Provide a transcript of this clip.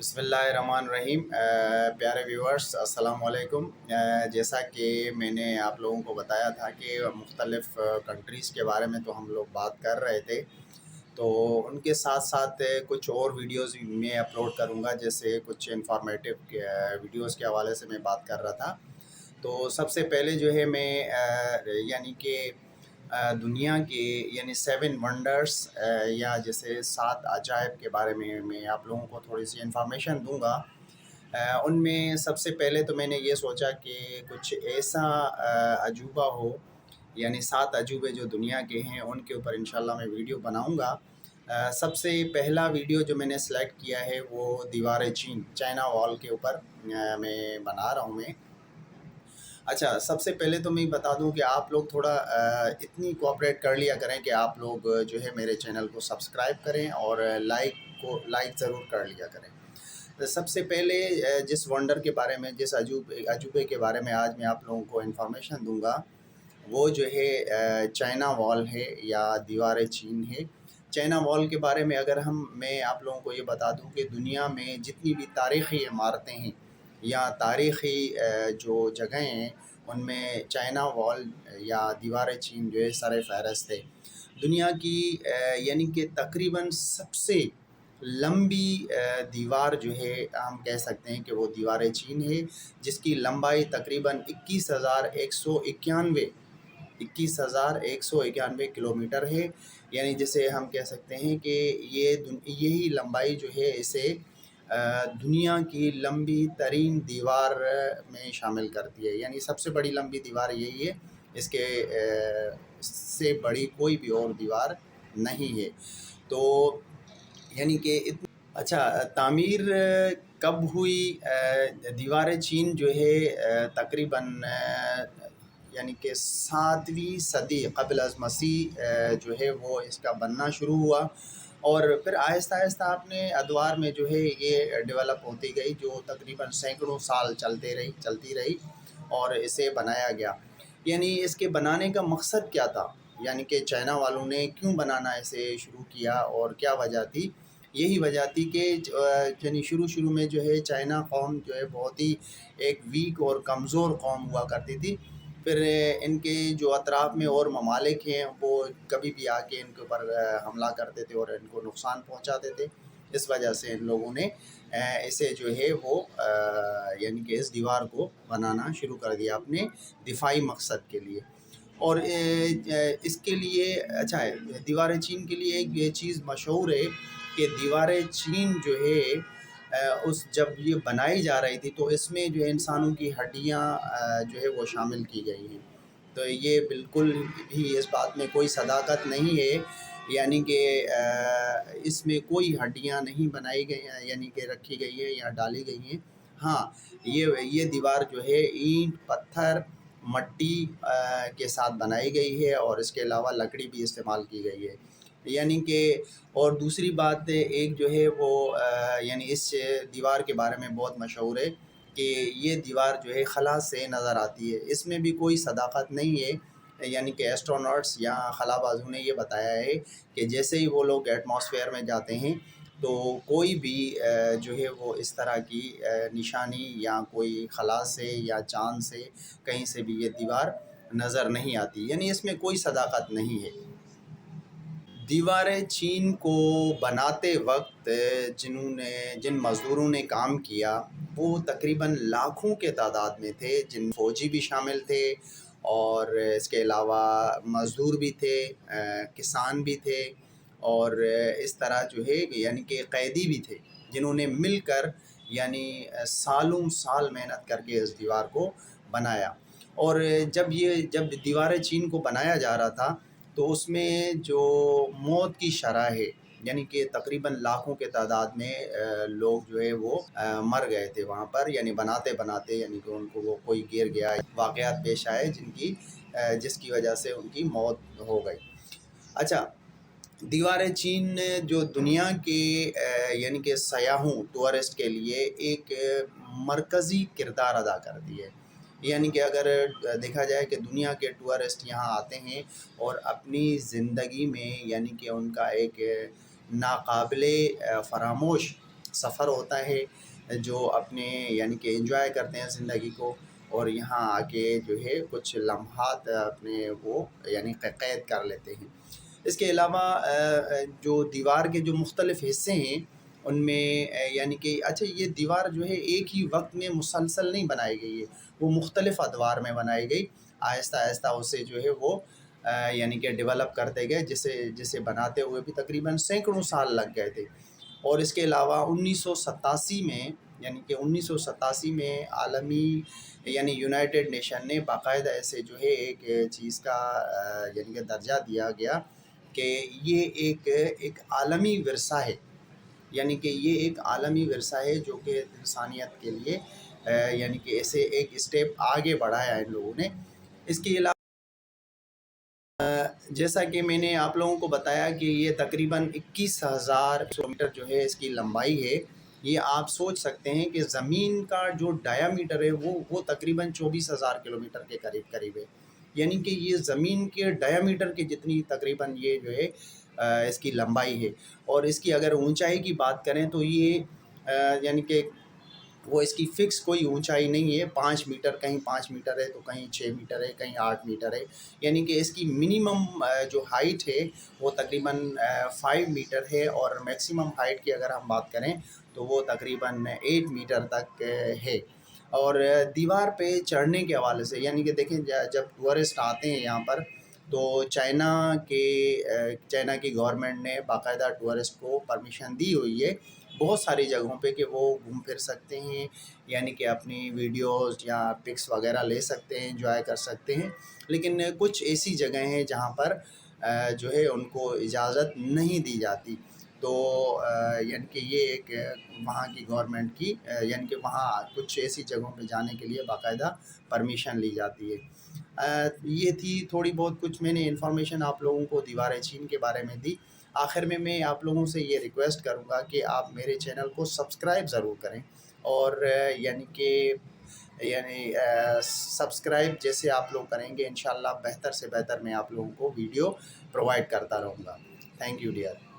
بسم اللہ الرحمن الرحیم۔ پیارے ویورز السلام علیکم۔ جیسا کہ میں نے آپ لوگوں کو بتایا تھا کہ مختلف کنٹریز کے بارے میں تو ہم لوگ بات کر رہے تھے، تو ان کے ساتھ ساتھ کچھ اور ویڈیوز میں اپلوڈ کروں گا، جیسے کچھ انفارمیٹیو ویڈیوز کے حوالے سے میں بات کر رہا تھا۔ تو سب سے پہلے جو ہے میں یعنی کہ دنیا کے یعنی 7 ونڈرز یا جیسے 7 عجائب کے بارے میں آپ لوگوں کو تھوڑی سی انفارمیشن دوں گا۔ ان میں سب سے پہلے تو میں نے یہ سوچا کہ کچھ ایسا عجوبہ ہو، یعنی 7 عجوبے جو دنیا کے ہیں ان کے اوپر انشاءاللہ میں ویڈیو بناؤں گا۔ سب سے پہلا ویڈیو جو میں نے سلیکٹ کیا ہے وہ دیوار چین، چائنا وال کے اوپر میں بنا رہا ہوں میں۔ اچھا، سب سے پہلے تو میں بتا دوں کہ آپ لوگ تھوڑا اتنی کوآپریٹ کر لیا کریں کہ آپ لوگ جو ہے میرے چینل کو سبسکرائب کریں اور لائک ضرور کر لیا کریں۔ سب سے پہلے جس ونڈر کے بارے میں، جس عجوبے کے بارے میں آج میں آپ لوگوں کو انفارمیشن دوں گا وہ جو ہے چائنا وال ہے یا دیوار چین ہے۔ چائنا وال کے بارے میں اگر میں آپ لوگوں کو یہ بتا دوں کہ دنیا میں جتنی بھی تاریخی عمارتیں ہیں یا تاریخی جو جگہیں ہیں ان میں چائنا وال یا دیوار چین جو ہے سر فہرست ہے۔ دنیا کی یعنی کہ تقریباً سب سے لمبی دیوار جو ہے ہم کہہ سکتے ہیں کہ وہ دیوار چین ہے، جس کی لمبائی تقریباً 21,191 کلومیٹر ہے۔ یعنی جسے ہم کہہ سکتے ہیں کہ یہی لمبائی جو ہے اسے دنیا کی لمبی ترین دیوار میں شامل کرتی ہے، یعنی سب سے بڑی لمبی دیوار یہی ہے، اس سے بڑی کوئی بھی اور دیوار نہیں ہے۔ تو یعنی کہ اچھا، تعمیر کب ہوئی؟ دیوار چین جو ہے تقریباً یعنی کہ 7ویں صدی قبل از مسیح جو ہے وہ اس کا بننا شروع ہوا، اور پھر آہستہ آہستہ اپنے ادوار میں جو ہے یہ ڈیولپ ہوتی گئی، جو تقریباً سینکڑوں سال چلتی رہی اور اسے بنایا گیا۔ یعنی اس کے بنانے کا مقصد کیا تھا، یعنی کہ چائنا والوں نے کیوں بنانا اسے شروع کیا اور کیا وجہ تھی؟ یہی وجہ تھی کہ یعنی شروع میں جو ہے چائنا قوم جو ہے بہت ہی ایک ویک اور کمزور قوم ہوا کرتی تھی۔ پھر ان کے جو اطراف میں اور ممالک ہیں وہ کبھی بھی آ کے ان کے اوپر حملہ کرتے تھے اور ان کو نقصان پہنچاتے تھے۔ اس وجہ سے ان لوگوں نے اسے جو ہے وہ یعنی کہ اس دیوار کو بنانا شروع کر دیا اپنے دفاعی مقصد کے لیے۔ اور اس کے لیے اچھا ہے، دیوار چین کے لیے ایک یہ چیز مشہور ہے کہ دیوار چین جو ہے جب یہ بنائی جا رہی تھی تو اس میں جو ہے انسانوں کی ہڈیاں جو ہے وہ شامل کی گئی ہیں۔ تو یہ بالکل بھی اس بات میں کوئی صداقت نہیں ہے، یعنی کہ اس میں کوئی ہڈیاں نہیں بنائی گئی ہیں، یعنی کہ رکھی گئی ہیں یا ڈالی گئی ہیں۔ ہاں، یہ دیوار جو ہے اینٹ، پتھر، مٹی کے ساتھ بنائی گئی ہے اور اس کے علاوہ لکڑی بھی استعمال کی گئی ہے۔ یعنی کہ اور دوسری بات ایک جو ہے وہ یعنی اس دیوار کے بارے میں بہت مشہور ہے کہ یہ دیوار جو ہے خلا سے نظر آتی ہے۔ اس میں بھی کوئی صداقت نہیں ہے، یعنی کہ ایسٹرونٹس یا خلا بازوں نے یہ بتایا ہے کہ جیسے ہی وہ لوگ ایٹماسفیئر میں جاتے ہیں تو کوئی بھی جو ہے وہ اس طرح کی نشانی یا کوئی خلا سے یا چاند سے کہیں سے بھی یہ دیوار نظر نہیں آتی، یعنی اس میں کوئی صداقت نہیں ہے۔ دیوار چین کو بناتے وقت جن مزدوروں نے کام کیا وہ تقریباً لاکھوں کے تعداد میں تھے، جن فوجی بھی شامل تھے اور اس کے علاوہ مزدور بھی تھے، کسان بھی تھے، اور اس طرح جو ہے یعنی کہ قیدی بھی تھے، جنہوں نے مل کر یعنی سالوں سال محنت کر کے اس دیوار کو بنایا۔ اور جب دیوار چین کو بنایا جا رہا تھا تو اس میں جو موت کی شرح ہے، یعنی کہ تقریباً لاکھوں کے تعداد میں لوگ جو ہے وہ مر گئے تھے وہاں پر، یعنی بناتے یعنی کہ ان کو وہ کوئی گر گیا، واقعات پیش آئے جس کی وجہ سے ان کی موت ہو گئی۔ اچھا، دیوار چین جو دنیا کے یعنی کہ سیاحوں، ٹورسٹ کے لیے ایک مرکزی کردار ادا کرتی ہے۔ یعنی کہ اگر دیکھا جائے کہ دنیا کے ٹورسٹ یہاں آتے ہیں اور اپنی زندگی میں یعنی کہ ان کا ایک ناقابل فراموش سفر ہوتا ہے جو اپنے یعنی کہ انجوائے کرتے ہیں زندگی کو، اور یہاں آ کے جو ہے کچھ لمحات اپنے وہ یعنی کہ قید کر لیتے ہیں۔ اس کے علاوہ جو دیوار کے جو مختلف حصے ہیں ان میں یعنی کہ اچھا یہ دیوار جو ہے ایک ہی وقت میں مسلسل نہیں بنائی گئی ہے، وہ مختلف ادوار میں بنائی گئی، آہستہ آہستہ اسے جو ہے وہ یعنی کہ ڈیولپ کرتے گئے، جسے بناتے ہوئے بھی تقریباً سینکڑوں سال لگ گئے تھے۔ اور اس کے علاوہ 1987 میں یعنی کہ 1987 میں عالمی یعنی یونائٹڈ نیشن نے باقاعدہ ایسے جو ہے ایک چیز کا یعنی کہ درجہ دیا گیا کہ یہ ایک عالمی ورثہ ہے، یعنی کہ یہ ایک عالمی ورثہ ہے جو کہ انسانیت کے لیے یعنی کہ ایسے ایک اسٹیپ آگے بڑھایا ان لوگوں نے۔ اس کے علاوہ جیسا کہ میں نے آپ لوگوں کو بتایا کہ یہ تقریباً 21,000 کلومیٹر جو ہے اس کی لمبائی ہے۔ یہ آپ سوچ سکتے ہیں کہ زمین کا جو ڈایامیٹر ہے وہ تقریباً 24,000 کلومیٹر کے قریب ہے، یعنی کہ یہ زمین کے ڈایامیٹر کے جتنی تقریباً یہ جو ہے اس کی لمبائی ہے۔ اور اس کی اگر اونچائی کی بات کریں تو یہ یعنی کہ وہ اس کی فکس کوئی اونچائی نہیں ہے، 5 میٹر، کہیں 5 میٹر ہے تو کہیں 6 میٹر ہے، کہیں 8 میٹر ہے، یعنی کہ اس کی منیمم جو ہائٹ ہے وہ تقریباً 5 میٹر ہے، اور میکسیمم ہائٹ کی اگر ہم بات کریں تو وہ تقریباً 8 میٹر تک ہے۔ اور دیوار پہ چڑھنے کے حوالے سے یعنی کہ دیکھیں جب ٹورسٹ آتے ہیں یہاں پر تو چائنا کی گورنمنٹ نے باقاعدہ ٹورسٹ کو پرمیشن دی ہوئی ہے بہت ساری جگہوں پہ کہ وہ گھوم پھر سکتے ہیں، یعنی کہ اپنی ویڈیوز یا پکس وغیرہ لے سکتے ہیں، انجوائے کر سکتے ہیں۔ لیکن کچھ ایسی جگہیں ہیں جہاں پر جو ہے ان کو اجازت نہیں دی جاتی، تو یعنی کہ یہ ایک وہاں کی گورنمنٹ کی یعنی کہ وہاں کچھ ایسی جگہوں پہ جانے کے لیے باقاعدہ پرمیشن لی جاتی ہے۔ یہ تھی تھوڑی بہت کچھ میں نے انفارمیشن آپ لوگوں کو دیوار چین کے بارے میں دی۔ آخر میں آپ لوگوں سے یہ ریکویسٹ کروں گا کہ آپ میرے چینل کو سبسکرائب ضرور کریں، اور یعنی سبسکرائب جیسے آپ لوگ کریں گے انشاءاللہ بہتر سے بہتر میں آپ لوگوں کو ویڈیو پرووائڈ کرتا رہوں گا۔ Thank you dear.